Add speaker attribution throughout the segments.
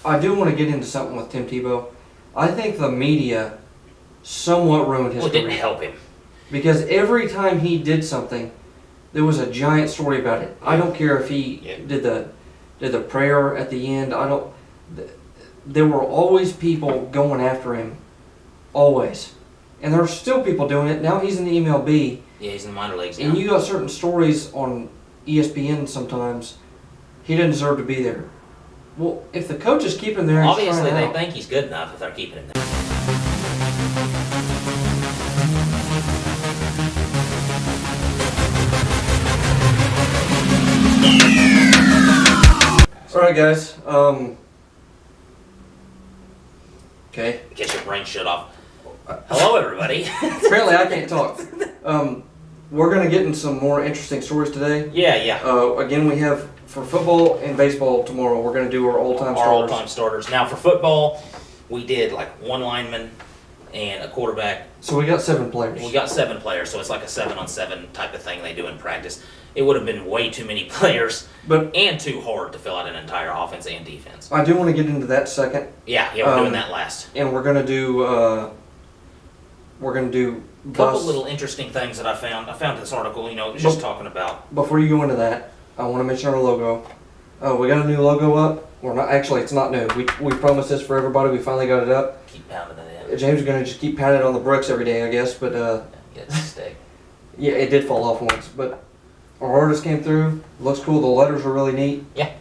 Speaker 1: I do want to get into something with Tim Tebow. I think the media somewhat ruined his
Speaker 2: Well, it
Speaker 1: career.
Speaker 2: didn't help him.
Speaker 1: Because every time he did something, there was a giant story about it. I don't care if he did the prayer at the end. There were always people going after him, always, and there's still people doing it. Now he's in the MLB.
Speaker 2: Yeah, he's in the minor leagues now.
Speaker 1: And you got certain stories on ESPN sometimes. He doesn't deserve to be there. Well, if the coach is keeping him there,
Speaker 2: obviously they think he's good enough if they're keeping him there.
Speaker 1: Alright guys, okay.
Speaker 2: Get your brain shut off. Hello everybody.
Speaker 1: Apparently I can't talk. We're going to get in some more interesting stories today.
Speaker 2: Yeah.
Speaker 1: Again, we have, for football and baseball tomorrow, we're going to do our all-time starters.
Speaker 2: Our all-time starters. Now for football, we did like one lineman and a quarterback.
Speaker 1: So we got 7 players.
Speaker 2: We got 7 players, so it's like a 7-on-7 type of thing they do in practice. It would have been way too many players, and too hard to fill out an entire offense and defense.
Speaker 1: I do want to get into that second.
Speaker 2: Yeah, we're doing that last.
Speaker 1: And we're going to do,
Speaker 2: a couple little interesting things that I found. I found this article, just talking about.
Speaker 1: Before you go into that, I want to mention our logo. We got a new logo up. It's not new. We promised this for everybody. We finally got it up.
Speaker 2: Keep pounding it in.
Speaker 1: James is going to just keep pounding it on the bricks every day, I guess. But
Speaker 2: get it to stick.
Speaker 1: Yeah, it did fall off once. But our artist came through. Looks cool. The letters are really neat.
Speaker 2: Yeah.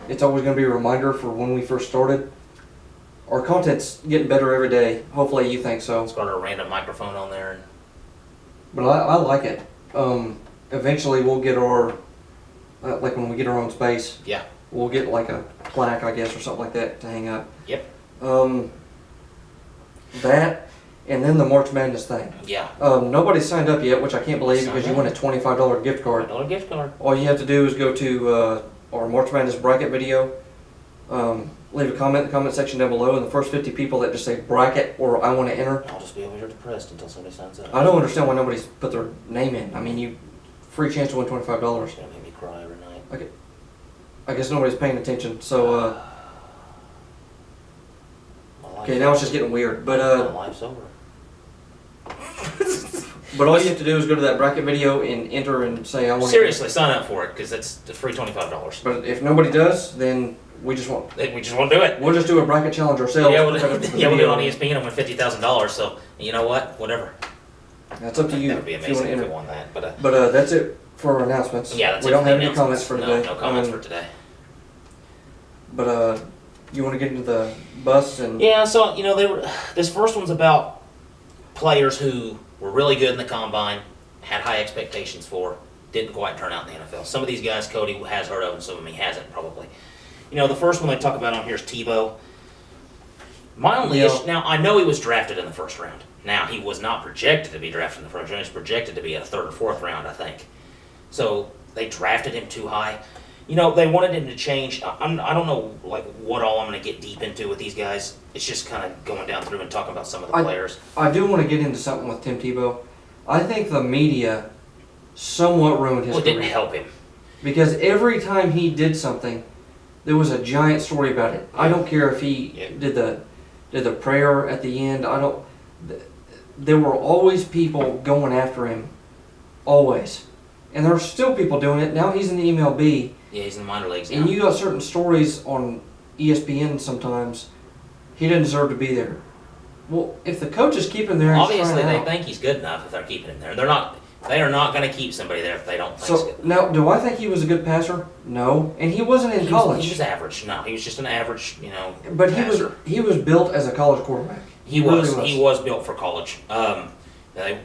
Speaker 1: It's always going to be a reminder for when we first started. Our content's getting better every day. Hopefully you think so.
Speaker 2: It's got a random microphone on there.
Speaker 1: But I like it. Eventually we'll get our, like when we get our own space.
Speaker 2: Yeah.
Speaker 1: We'll get like a plaque, I guess, or something like that to hang up.
Speaker 2: Yep.
Speaker 1: That, and then the March Madness thing.
Speaker 2: Yeah.
Speaker 1: Nobody signed up yet, which I can't believe because you win a $25 gift card.
Speaker 2: $25 gift card.
Speaker 1: All you have to do is go to our March Madness bracket video. Leave a comment in the comment section down below, and the first 50 people that just say bracket or I want to enter.
Speaker 2: I'll just be over here depressed until somebody signs up.
Speaker 1: I don't understand why nobody's put their name in. I mean, free chance to win $25.
Speaker 2: It's gonna make me cry every night.
Speaker 1: Okay. I guess nobody's paying attention, so okay, now it's just getting weird. But
Speaker 2: my life's over.
Speaker 1: But all you have to do is go to that bracket video and enter and say I want.
Speaker 2: Seriously, sign up for it because it's the free $25.
Speaker 1: But if nobody does, then we just won't.
Speaker 2: We just won't do it.
Speaker 1: We'll just do a bracket challenge ourselves.
Speaker 2: Yeah, we'll do it on ESPN and win $50,000. So you know what? Whatever.
Speaker 1: That's up to you.
Speaker 2: That would be amazing if we won that. But
Speaker 1: that's it for our announcements.
Speaker 2: Yeah, that's
Speaker 1: we
Speaker 2: it.
Speaker 1: don't have any comments for today.
Speaker 2: No comments for today.
Speaker 1: But you want to get into the bus and?
Speaker 2: Yeah. So this first one's about players who were really good in the combine, had high expectations for, didn't quite turn out in the NFL. Some of these guys Cody has heard of, and some of them he hasn't probably. The first one they talk about on here is Tebow. My only issue, now I know he was drafted in the first round. Now he was not projected to be drafted in the first round. He was projected to be a 3rd or 4th round, I think. So they drafted him too high. They wanted him to change. I don't know what all I'm going to get deep into with these guys. It's just kind of going down through and talking about some of the players.
Speaker 1: I do want to get into something with Tim Tebow. I think the media somewhat ruined his career.
Speaker 2: It didn't help him.
Speaker 1: Because every time he did something, there was a giant story about it. I don't care if he did the prayer at the end. There were always people going after him, always, and there's still people doing it. Now he's in the MLB.
Speaker 2: Yeah, he's in the minor leagues now.
Speaker 1: And you got certain stories on ESPN sometimes. He doesn't deserve to be there. Well, if the coach is keeping him there,
Speaker 2: obviously they think he's good enough if they're keeping him there. They are not going to keep somebody there if they don't think he's good enough.
Speaker 1: Now, do I think he was a good passer? No, and he wasn't in college.
Speaker 2: He was average. No, he was just an average,
Speaker 1: But
Speaker 2: passer.
Speaker 1: he was built as a college quarterback.
Speaker 2: He was built for college. A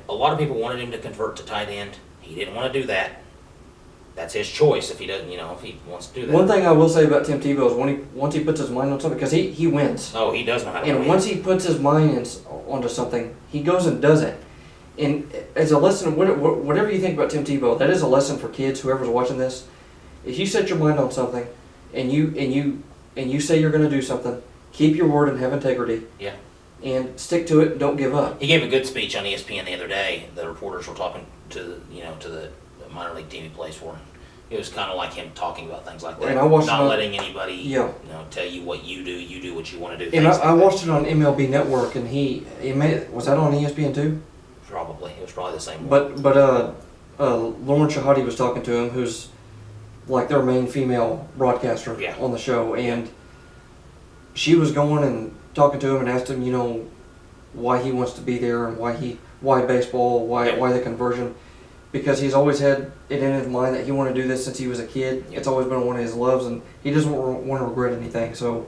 Speaker 2: lot of people wanted him to convert to tight end. He didn't want to do that. That's his choice if he doesn't, if he wants to do that.
Speaker 1: One thing I will say about Tim Tebow is once he puts his mind on something, because he wins.
Speaker 2: Oh, he does know how to win.
Speaker 1: And once he puts his mind onto something, he goes and does it. And as a lesson, whatever you think about Tim Tebow, that is a lesson for kids, whoever's watching this. If you set your mind on something, and you say you're going to do something, keep your word and have integrity.
Speaker 2: Yeah.
Speaker 1: And stick to it. Don't give up.
Speaker 2: He gave a good speech on ESPN the other day. The reporters were talking to the minor league team he plays for. It was kind of like him talking about things like that,
Speaker 1: And I watched
Speaker 2: not
Speaker 1: it on-
Speaker 2: letting anybody,
Speaker 1: Yeah.
Speaker 2: tell you what you do. You do what you want to do.
Speaker 1: And
Speaker 2: things
Speaker 1: I
Speaker 2: like
Speaker 1: watched it on MLB Network, and he made, was that on ESPN too?
Speaker 2: that. Probably it was probably the same one.
Speaker 1: But Lauren Shahadi was talking to him, who's like their main female broadcaster
Speaker 2: Yeah.
Speaker 1: on the show, and she was going and talking to him and asked him, why he wants to be there and why baseball, why the conversion, because he's always had it in his mind that he wanted to do this since he was a kid.
Speaker 2: Yeah.
Speaker 1: It's always been one of his loves, and he doesn't want to regret anything. So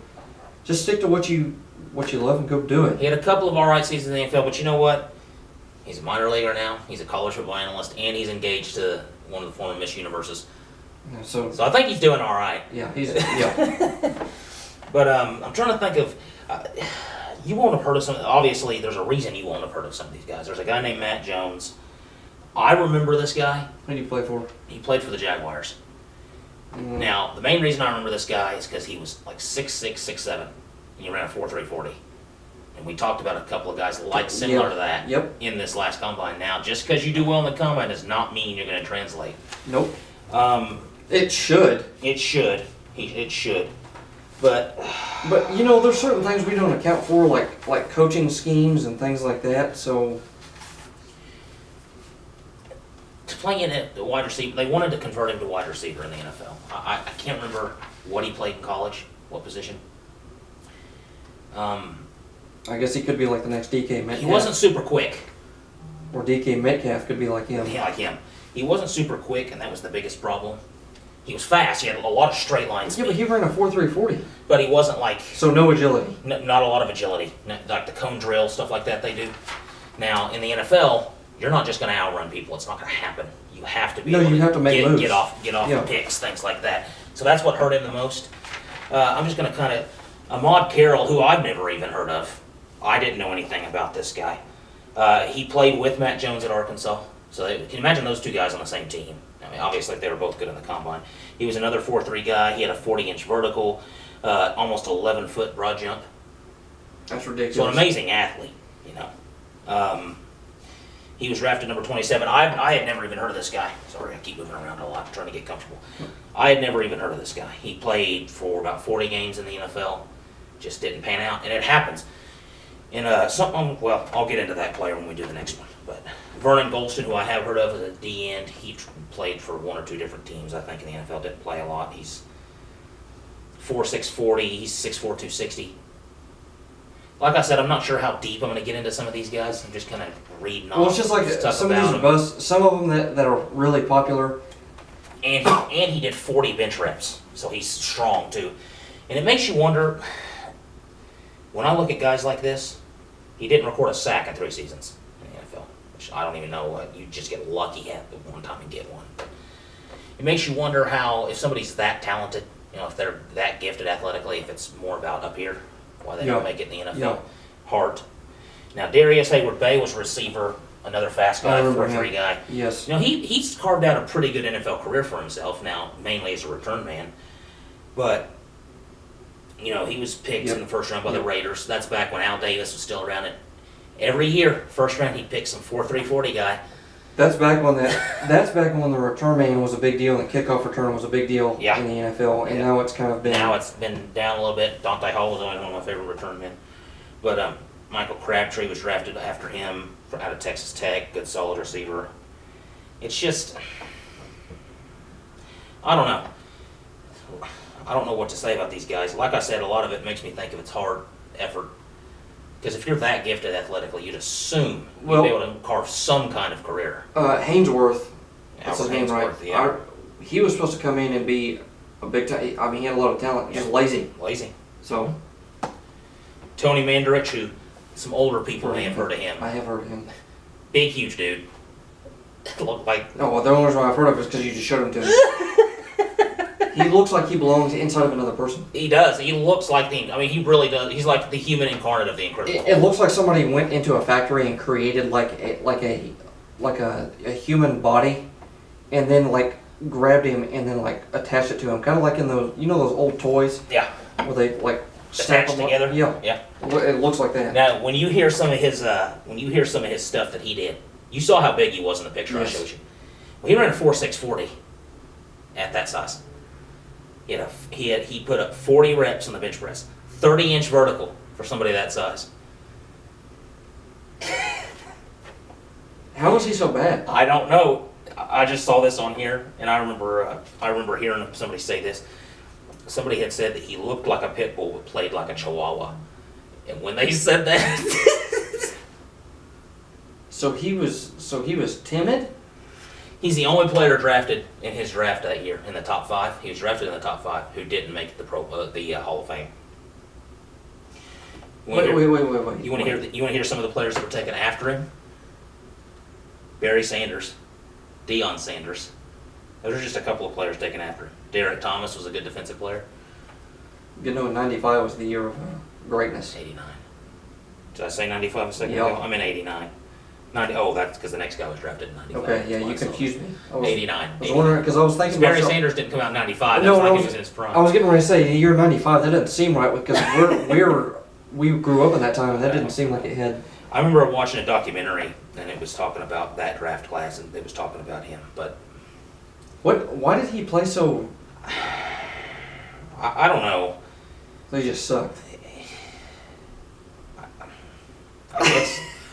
Speaker 1: just stick to what you love and go do it.
Speaker 2: He had a couple of alright seasons in the NFL, but you know what? He's a minor leaguer now. He's a college football analyst, and he's engaged to one of the former Miss Universes.
Speaker 1: Yeah, so
Speaker 2: So I think he's doing all right.
Speaker 1: yeah, yeah.
Speaker 2: But I'm trying to think of. You won't have heard of some. Obviously, there's a reason you won't have heard of some of these guys. There's a guy named Matt Jones. I remember this guy.
Speaker 1: Who do you play for?
Speaker 2: He played for the Jaguars.
Speaker 1: Mm.
Speaker 2: Now, the main reason I remember this guy is because he was like 6'6", 6'7", and he ran a 4.3 40. And we talked about a couple of guys like similar to that
Speaker 1: Yep.
Speaker 2: in this last combine. Now, just because you do well in the combine does not mean you're going to translate.
Speaker 1: Nope.
Speaker 2: Um,
Speaker 1: It should.
Speaker 2: it should. It should. But
Speaker 1: But there's certain things we don't account for, like coaching schemes and things like that. So
Speaker 2: to play in at the wide receiver, they wanted to convert him to wide receiver in the NFL. I can't remember what he played in college, what position.
Speaker 1: I guess he could be like the next DK Metcalf.
Speaker 2: He wasn't super quick.
Speaker 1: Or DK Metcalf could be like him.
Speaker 2: Yeah, like him. He wasn't super quick, and that was the biggest problem. He was fast. He had a lot of straight line
Speaker 1: Yeah,
Speaker 2: speed.
Speaker 1: but he ran a 4.340.
Speaker 2: But he wasn't like
Speaker 1: So no agility.
Speaker 2: not a lot of agility, like the cone drill stuff like that they do. Now in the NFL, you're not just going to outrun people. It's not going to happen. You have to be.
Speaker 1: No,
Speaker 2: able
Speaker 1: you have to make moves.
Speaker 2: Get off
Speaker 1: Yeah.
Speaker 2: picks, things like that. So that's what hurt him the most. I'm just going to kind of Ahmad Carroll, who I've never even heard of. I didn't know anything about this guy. He played with Matt Jones at Arkansas. So can you imagine those two guys on the same team? I mean, obviously they were both good in the combine. He was another 4.3 guy. He had a 40-inch vertical, almost 11-foot broad jump.
Speaker 1: That's ridiculous.
Speaker 2: So an amazing athlete, He was drafted number 27. I had never even heard of this guy. Sorry, I keep moving around a lot, trying to get comfortable. I had never even heard of this guy. He played for about 40 games in the NFL, just didn't pan out, and it happens. And I'll get into that player when we do the next one. But Vernon Golston, who I have heard of as a D end, he played for one or two different teams, I think, in the NFL. Didn't play a lot. He's 4.6 40. He's 6'4", 260. Like I said, I'm not sure how deep I'm going to get into some of these guys. I'm just kind of reading off.
Speaker 1: Well, it's just like
Speaker 2: stuff
Speaker 1: some of
Speaker 2: about
Speaker 1: these
Speaker 2: them.
Speaker 1: buzz, some of them that are really popular.
Speaker 2: And he did 40 bench reps, so he's strong too. And it makes you wonder, when I look at guys like this, he didn't record a sack in 3 seasons in the NFL, which I don't even know what, you just get lucky at the one time and get one. But it makes you wonder how, if somebody's that talented, if they're that gifted athletically, if it's more about up here, why they don't
Speaker 1: Yeah.
Speaker 2: make it in the NFL.
Speaker 1: Yeah.
Speaker 2: Heart. Now, Darius Hayward-Bay was a receiver, another fast
Speaker 1: I
Speaker 2: guy,
Speaker 1: remember
Speaker 2: 4.3
Speaker 1: him.
Speaker 2: guy.
Speaker 1: Yes.
Speaker 2: He's carved out a pretty good NFL career for himself now, mainly as a return man. But, he was picked
Speaker 1: Yep.
Speaker 2: in the first round by the
Speaker 1: Yep.
Speaker 2: Raiders. That's back when Al Davis was still around. It every year, first round, he'd pick some 4.3 40 guy.
Speaker 1: That's back when that's back when the return man was a big deal and the kickoff return was a big deal
Speaker 2: Yeah.
Speaker 1: in the NFL, and
Speaker 2: Yeah.
Speaker 1: now it's kind of been.
Speaker 2: Now it's been down a little bit. Dante Hall was always one of my favorite return men. But Michael Crabtree was drafted after him out of Texas Tech, good solid receiver. It's just, I don't know. I don't know what to say about these guys. Like I said, a lot of it makes me think of it's hard effort. Because if you're that gifted athletically, you'd assume you'd be able to carve some kind of career.
Speaker 1: Hainsworth, that's
Speaker 2: Albert
Speaker 1: his name, right?
Speaker 2: Hainsworth, yeah.
Speaker 1: He was supposed to come in and be a big time. I mean, he had a lot of talent, just lazy.
Speaker 2: Lazy.
Speaker 1: So
Speaker 2: Tony Mandarich, who some older people may have heard of him.
Speaker 1: I have heard of him.
Speaker 2: Big, huge dude. Looked like
Speaker 1: Oh, well, the only reason why I've heard of it is because you just showed him to me. He looks like he belongs inside of another person.
Speaker 2: he does. He looks like he really does. He's like the human incarnate of the Incredible
Speaker 1: It looks like somebody went into a factory and created like a human body, and then like grabbed him and then like attached it to him, kind of like in those those old toys
Speaker 2: Yeah.
Speaker 1: where they like stack
Speaker 2: Attached
Speaker 1: them up?
Speaker 2: together?
Speaker 1: Yeah,
Speaker 2: Yeah.
Speaker 1: it looks like that.
Speaker 2: Now, when you hear some of his stuff that he did, you saw how big he was in the picture
Speaker 1: Yes.
Speaker 2: I showed you. Well, he ran a 4.6 40 at that size. He put up 40 reps on the bench press, 30-inch vertical for somebody that size.
Speaker 1: How was he so bad?
Speaker 2: I don't know. I just saw this on here, and I remember hearing somebody say this. Somebody had said that he looked like a pit bull but played like a chihuahua. And when they said that,
Speaker 1: So he was timid?
Speaker 2: he's the only player drafted in his draft that year in the top 5. He was drafted in the top 5 who didn't make the Hall of Fame.
Speaker 1: Wait.
Speaker 2: You want to hear some of the players that were taken after him? Barry Sanders, Deion Sanders. Those are just a couple of players taken after him. Derek Thomas was a good defensive player.
Speaker 1: You know, 95 was the year of greatness.
Speaker 2: 89. Did I say 95 a second
Speaker 1: Yeah.
Speaker 2: ago? I meant 89. 90. Oh, that's because the next guy was drafted in 95.
Speaker 1: Okay, yeah,
Speaker 2: That's why
Speaker 1: you
Speaker 2: I saw
Speaker 1: confused me.
Speaker 2: it. 89.
Speaker 1: I was wondering, because I was thinking
Speaker 2: Barry
Speaker 1: about
Speaker 2: Sanders didn't come out in 95.
Speaker 1: No,
Speaker 2: That's like
Speaker 1: I
Speaker 2: he
Speaker 1: was-
Speaker 2: was in his prime.
Speaker 1: I was getting ready to say the year 95. That doesn't seem right because we grew up in that time, and that didn't seem like it had.
Speaker 2: I remember watching a documentary, and it was talking about that draft class, and it was talking about him. But
Speaker 1: Why did he play so?
Speaker 2: I don't know.
Speaker 1: They just sucked.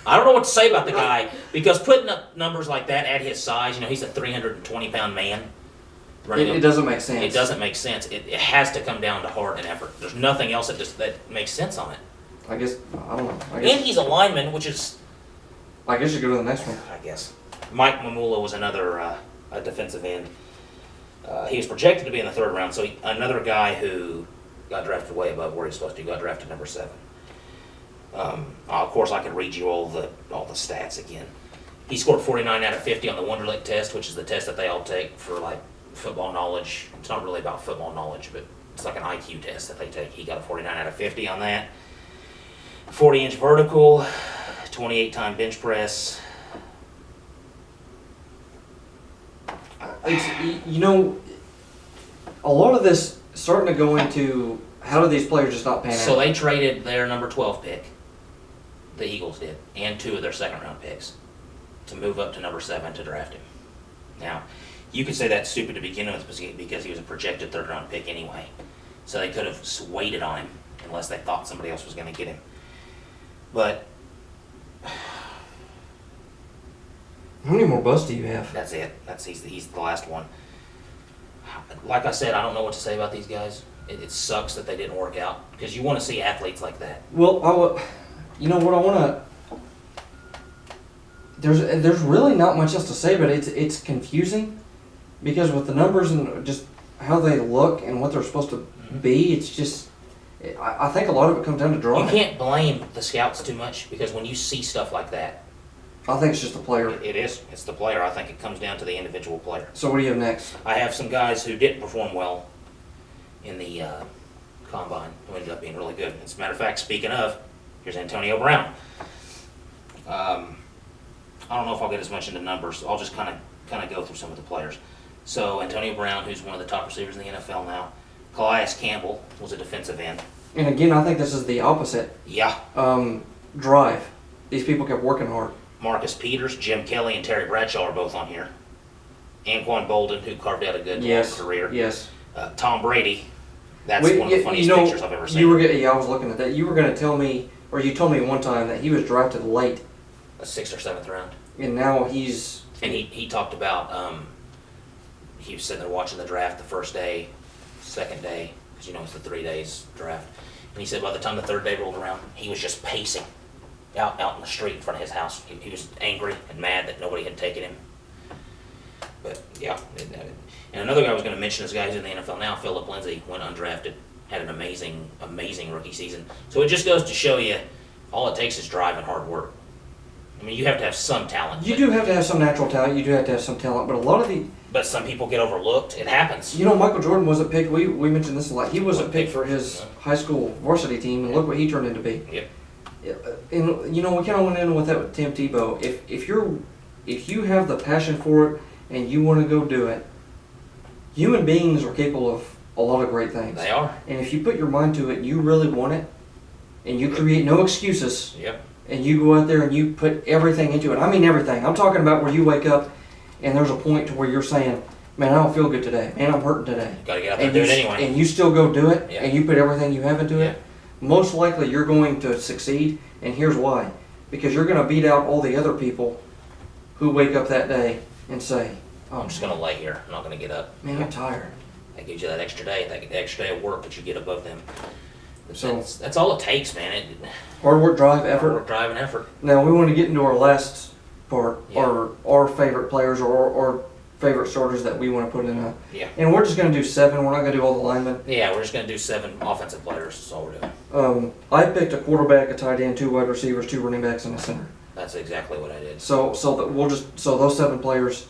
Speaker 2: I don't know what to say about the guy because putting up numbers like that at his size, he's a 320-pound man.
Speaker 1: It doesn't make sense.
Speaker 2: It doesn't make sense. It has to come down to heart and effort. There's nothing else that makes sense on it.
Speaker 1: I guess I don't know.
Speaker 2: And he's a lineman, which is,
Speaker 1: I guess you go to the next one.
Speaker 2: I guess. Mike Mamula was another a defensive end. He was projected to be in the 3rd round, so another guy who got drafted way above where he's supposed to. Got drafted number 7. Of course, I could read you all the stats again. He scored 49 out of 50 on the Wonderlic test, which is the test that they all take for like football knowledge. It's not really about football knowledge, but it's like an IQ test that they take. He got a 49 out of 50 on that. 40-inch vertical, 28-time bench press.
Speaker 1: It's a lot of this starting to go into how do these players just not pan out?
Speaker 2: So they traded their number 12 pick, the Eagles did, and 2 of their 2nd-round picks to move up to number 7 to draft him. Now, you could say that's stupid to begin with because he was a projected 3rd-round pick anyway. So they could have waited on him unless they thought somebody else was going to get him. But
Speaker 1: How many more busts do you have?
Speaker 2: that's it. He's the last one. Like I said, I don't know what to say about these guys. It sucks that they didn't work out because you want to see athletes like that.
Speaker 1: Well, you know what I want to. There's really not much else to say, but it's confusing because with the numbers and just how they look and what they're supposed to be, it's just. I think a lot of it comes down to
Speaker 2: You
Speaker 1: drawing.
Speaker 2: can't blame the scouts too much because when you see stuff like that,
Speaker 1: I think it's just the player.
Speaker 2: it is. It's the player. I think it comes down to the individual player.
Speaker 1: So what do you have next?
Speaker 2: I have some guys who didn't perform well in the combine who ended up being really good. As a matter of fact, speaking of, here's Antonio Brown. I don't know if I'll get as much into numbers. I'll just kind of go through some of the players. So Antonio Brown, who's one of the top receivers in the NFL now. Calais Campbell was a defensive end.
Speaker 1: And again, I think this is the opposite.
Speaker 2: Yeah.
Speaker 1: Drive. These people kept working hard.
Speaker 2: Marcus Peters, Jim Kelly, and Terry Bradshaw are both on here. Anquan Bolden, who carved out a good long career.
Speaker 1: Yes.
Speaker 2: Tom Brady. That's one of the funniest pictures I've ever seen.
Speaker 1: I was looking at that. You were going to tell me, or you told me one time that he was drafted late,
Speaker 2: A 6th or 7th round.
Speaker 1: and now he's.
Speaker 2: And he talked about, he was sitting there watching the draft the first day, 2nd day, because it's the 3 days draft. And he said by the time the 3rd day rolled around, he was just pacing out in the street in front of his house. He was angry and mad that nobody had taken him. But yeah, and another guy I was going to mention, this guy who's in the NFL now, Philip Lindsay, went undrafted, had an amazing rookie season. So it just goes to show you, all it takes is drive and hard work. I mean, you have to have some talent.
Speaker 1: You do have to have some natural talent. You do have to have some talent, but a lot of the.
Speaker 2: But some people get overlooked. It happens.
Speaker 1: Michael Jordan wasn't picked. We mentioned this a lot. He wasn't picked for his high school varsity team, and look what he turned into be.
Speaker 2: Yep.
Speaker 1: And we kind of went in with that with Tim Tebow. If you have the passion for it and you want to go do it, human beings are capable of a lot of great things.
Speaker 2: They are.
Speaker 1: And if you put your mind to it, you really want it, and you create no excuses.
Speaker 2: Yep.
Speaker 1: And you go out there and you put everything into it. I mean everything. I'm talking about where you wake up and there's a point to where you're saying, man, I don't feel good today. Man, I'm hurting today.
Speaker 2: Gotta get out there and do it anyway.
Speaker 1: And you still go do it,
Speaker 2: Yeah.
Speaker 1: and you put everything you have into
Speaker 2: Yeah.
Speaker 1: it, most likely you're going to succeed, and here's why. Because you're going to beat out all the other people who wake up that day and say, oh,
Speaker 2: I'm just gonna lay here. I'm not gonna get up.
Speaker 1: man, I'm tired.
Speaker 2: That gives you that extra day, that extra day of work that you get above them.
Speaker 1: So-
Speaker 2: That's all it takes, man.
Speaker 1: Hard work, drive,
Speaker 2: Hard
Speaker 1: effort.
Speaker 2: work, drive, and effort.
Speaker 1: Now, we want to get into our last part,
Speaker 2: Yeah.
Speaker 1: our favorite players or favorite starters that we want to put in a.
Speaker 2: Yeah.
Speaker 1: And we're just going to do 7. We're not going to do all the linemen.
Speaker 2: Yeah, we're just gonna do 7 offensive players. That's all we're doing.
Speaker 1: I picked a quarterback, a tight end, 2 wide receivers, 2 running backs, and a center.
Speaker 2: That's exactly what I did.
Speaker 1: So those 7 players,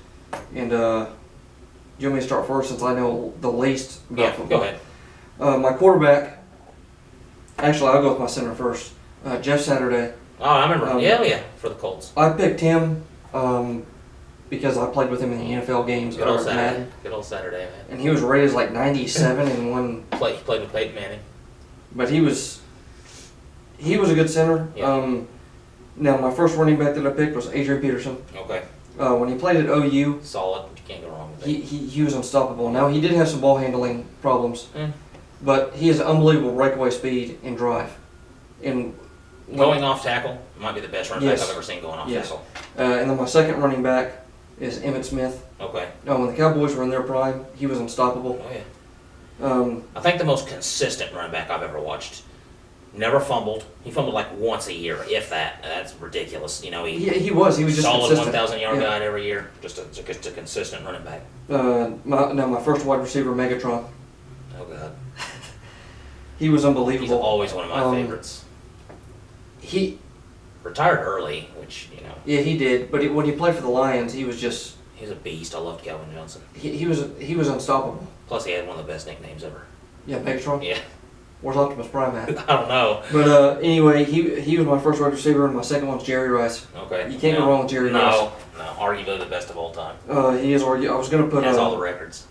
Speaker 1: and you want me to start first since I know the least about
Speaker 2: Yeah,
Speaker 1: football?
Speaker 2: go ahead.
Speaker 1: My quarterback. Actually, I'll go with my center first. Jeff Saturday.
Speaker 2: Oh, I remember. Yeah, for the Colts.
Speaker 1: I picked him because I played with him in the NFL games.
Speaker 2: Good old
Speaker 1: or
Speaker 2: Saturday.
Speaker 1: Madden,
Speaker 2: Good old Saturday, man.
Speaker 1: and he was rated as like 97 in one.
Speaker 2: He played with Peyton Manning.
Speaker 1: But he was a good center.
Speaker 2: Yeah.
Speaker 1: Now my first running back that I picked was Adrian Peterson.
Speaker 2: Okay.
Speaker 1: When he played at OU,
Speaker 2: Solid. You can't go wrong with that.
Speaker 1: he was unstoppable. Now he did have some ball handling problems,
Speaker 2: Mm.
Speaker 1: but he has unbelievable breakaway speed and drive. And
Speaker 2: Going off tackle might be the best running back
Speaker 1: Yes.
Speaker 2: I've ever seen going off
Speaker 1: Yes.
Speaker 2: tackle.
Speaker 1: And then my second running back is Emmitt Smith.
Speaker 2: Okay.
Speaker 1: When the Cowboys were in their prime, he was unstoppable.
Speaker 2: Oh yeah. I think the most consistent running back I've ever watched. Never fumbled. He fumbled like once a year, if that. That's ridiculous. You know,
Speaker 1: He was just
Speaker 2: solid
Speaker 1: consistent.
Speaker 2: 1,000-yard
Speaker 1: Yeah.
Speaker 2: guy every year. Just a consistent running back.
Speaker 1: My first wide receiver, Megatron.
Speaker 2: Oh god.
Speaker 1: He was
Speaker 2: He's
Speaker 1: unbelievable.
Speaker 2: always one of my favorites.
Speaker 1: He
Speaker 2: Retired early, which
Speaker 1: Yeah, he did. But when he played for the Lions, he was just
Speaker 2: he's a beast. I loved Calvin Johnson.
Speaker 1: he was unstoppable.
Speaker 2: Plus, he had one of the best nicknames ever.
Speaker 1: Yeah, Megatron.
Speaker 2: Yeah.
Speaker 1: Where's Optimus Prime at?
Speaker 2: I don't know.
Speaker 1: But anyway, he was my first wide receiver, and my second one's Jerry Rice.
Speaker 2: Okay.
Speaker 1: You can't go wrong with Jerry Rice.
Speaker 2: No, arguably the best of all time.
Speaker 1: He is. I was gonna put.
Speaker 2: He has all the records.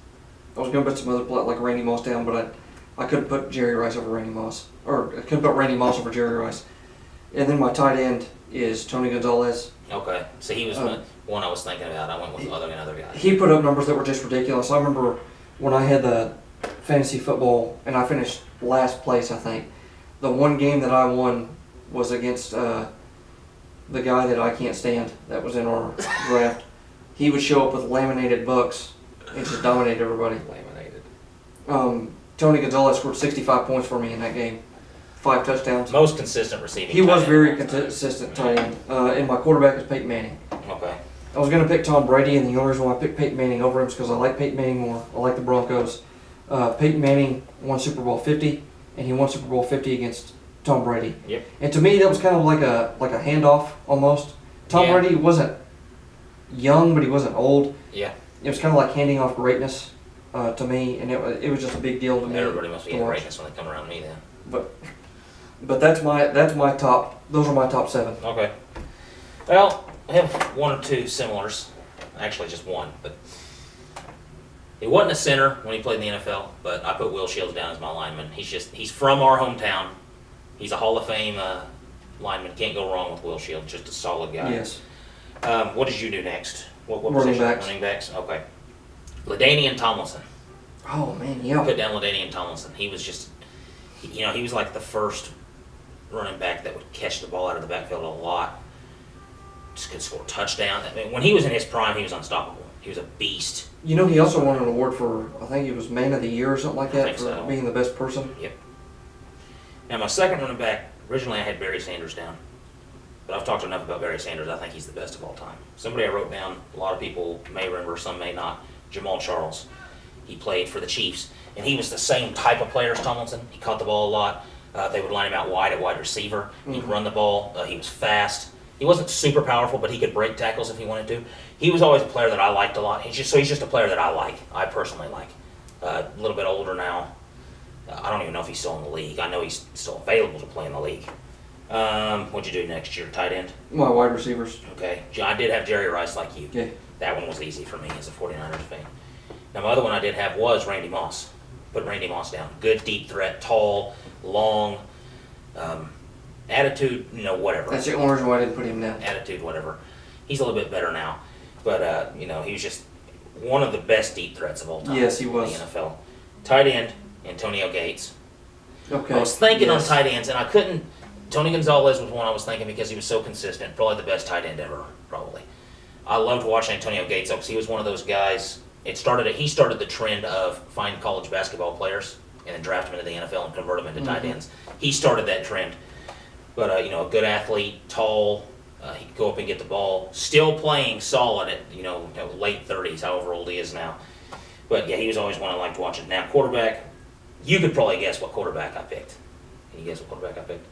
Speaker 1: I was gonna put some other like Randy Moss down, but I couldn't put Jerry Rice over Randy Moss, or I couldn't put Randy Moss over Jerry Rice. And then my tight end is Tony Gonzalez.
Speaker 2: Okay. So he was one I was thinking about. I went with another guy.
Speaker 1: He put up numbers that were just ridiculous. I remember when I had the fantasy football and I finished last place, I think. The one game that I won was against the guy that I can't stand that was in our draft. He would show up with laminated books and just dominate everybody.
Speaker 2: Laminated.
Speaker 1: Tony Gonzalez scored 65 points for me in that game. 5 touchdowns.
Speaker 2: Most consistent receiving.
Speaker 1: He was
Speaker 2: tight
Speaker 1: very
Speaker 2: end of all time.
Speaker 1: consistent tight end. And my quarterback is Peyton Manning.
Speaker 2: Okay.
Speaker 1: I was going to pick Tom Brady, and the only reason why I picked Peyton Manning over him is because I like Peyton Manning more. I like the Broncos. Peyton Manning won Super Bowl 50, and he won Super Bowl 50 against Tom Brady.
Speaker 2: Yep.
Speaker 1: And to me, that was kind of like a handoff almost. Tom
Speaker 2: Yeah.
Speaker 1: Brady wasn't young, but he wasn't old.
Speaker 2: Yeah.
Speaker 1: It was kind of like handing off greatness to me, and it was just a big deal to me.
Speaker 2: Everybody must be
Speaker 1: to
Speaker 2: getting
Speaker 1: watch.
Speaker 2: greatness when they come around me then.
Speaker 1: But that's my top. Those are my top 7.
Speaker 2: Okay. Well, I have one or two similars. Actually, just one. But he wasn't a center when he played in the NFL, but I put Will Shields down as my lineman. He's from our hometown. He's a Hall of Fame lineman. Can't go wrong with Will Shields. Just a solid guy.
Speaker 1: Yes.
Speaker 2: What did you do next? What
Speaker 1: Running
Speaker 2: position?
Speaker 1: backs.
Speaker 2: Running backs. Okay. LaDainian Tomlinson.
Speaker 1: Oh man, yeah.
Speaker 2: Put down LaDainian Tomlinson. He was just, he was like the first running back that would catch the ball out of the backfield a lot. Just could score touchdowns. I mean, when he was in his prime, he was unstoppable. He was a beast.
Speaker 1: You know, he also won an award for, I think it was Man of the Year or something like
Speaker 2: I
Speaker 1: that,
Speaker 2: think
Speaker 1: for
Speaker 2: so.
Speaker 1: being the best person.
Speaker 2: Yep. Now, my second running back, originally I had Barry Sanders down. But I've talked enough about Barry Sanders. I think he's the best of all time. Somebody I wrote down, a lot of people may remember, some may not, Jamal Charles. He played for the Chiefs. And he was the same type of player as Tomlinson. He caught the ball a lot. They would line him out wide at wide receiver. He'd run the ball. He was fast. He wasn't super powerful, but he could break tackles if he wanted to. He was always a player that I liked a lot. He's just a player that I like. I personally like. A little bit older now. I don't even know if he's still in the league. I know he's still available to play in the league. What'd you do next year? Tight end?
Speaker 1: My wide receivers.
Speaker 2: Okay. I did have Jerry Rice like you.
Speaker 1: Yeah.
Speaker 2: That one was easy for me as a 49ers fan. Now, my other one I did have was Randy Moss. Put Randy Moss down. Good deep threat, tall, long, attitude, whatever.
Speaker 1: That's the only reason why I didn't put him down.
Speaker 2: Attitude, whatever. He's a little bit better now. But, he was just one of the best deep threats of all time.
Speaker 1: Yes, he
Speaker 2: in
Speaker 1: was.
Speaker 2: the NFL. Tight end, Antonio Gates.
Speaker 1: Okay.
Speaker 2: I was thinking
Speaker 1: yes.
Speaker 2: on tight ends, and I couldn't. Tony Gonzalez was one I was thinking because he was so consistent. Probably the best tight end ever, probably. I loved watching Antonio Gates because he was one of those guys. He started the trend of find college basketball players and then draft them into the NFL and convert them into tight ends. He started that trend. But, a good athlete, tall, he could go up and get the ball. Still playing solid at, late 30s, however old he is now. But, yeah, he was always one I liked watching. Now, quarterback, you could probably guess what quarterback I picked. Can you guess what quarterback I picked?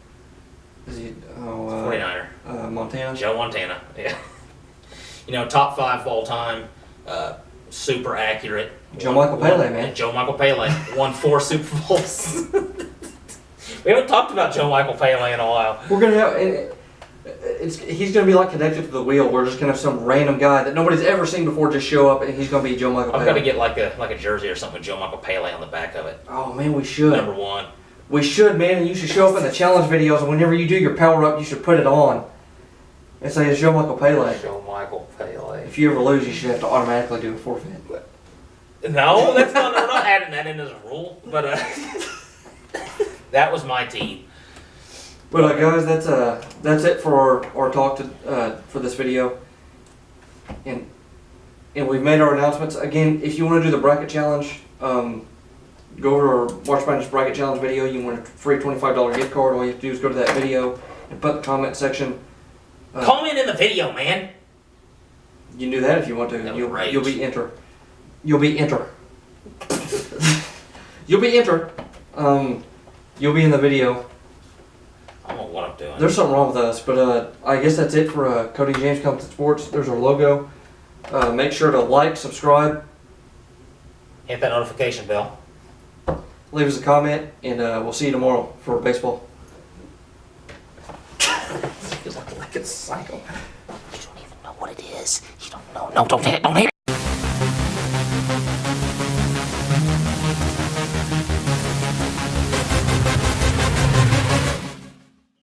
Speaker 1: Is he?
Speaker 2: 49er.
Speaker 1: Montana.
Speaker 2: Joe Montana, yeah. Top 5 all time, super accurate.
Speaker 1: Joe Michael Pele, man.
Speaker 2: Joe Michael Pele won 4 Super Bowls. We haven't talked about Joe Michael Pele in a while.
Speaker 1: We're gonna have. He's gonna be like connected to the wheel. We're just gonna have some random guy that nobody's ever seen before just show up, and he's gonna be Joe Michael Pele.
Speaker 2: I've got to get like a jersey or something with Joe Michael Pele on the back of it.
Speaker 1: Oh man, we should.
Speaker 2: Number 1.
Speaker 1: We should, man, and you should show up in the challenge videos, and whenever you do your power up, you should put it on and say it's Joe Michael Pele.
Speaker 2: Joe Michael Pele.
Speaker 1: If you ever lose, you should have to automatically do a forfeit.
Speaker 2: No, we're not adding that in as a rule. But that was my team.
Speaker 1: But guys, that's it for our talk for this video, and we've made our announcements. Again, if you want to do the bracket challenge, go over to our March Madness bracket challenge video. You want a free $25 gift card. All you have to do is go to that video and put in the comment section.
Speaker 2: Comment in the video, man.
Speaker 1: You can do that if you want to. You'll be enter. You'll be enter. You'll be enter. You'll be in the video.
Speaker 2: I don't know what I'm doing.
Speaker 1: There's something wrong with us, but I guess that's it for Cody James Compton Sports. There's our logo. Make sure to like, subscribe,
Speaker 2: Hit that notification bell.
Speaker 1: leave us a comment, and we'll see you tomorrow for baseball.
Speaker 2: Feels like a psycho. You don't even know what it is. You don't know. No, don't hit. Don't hit.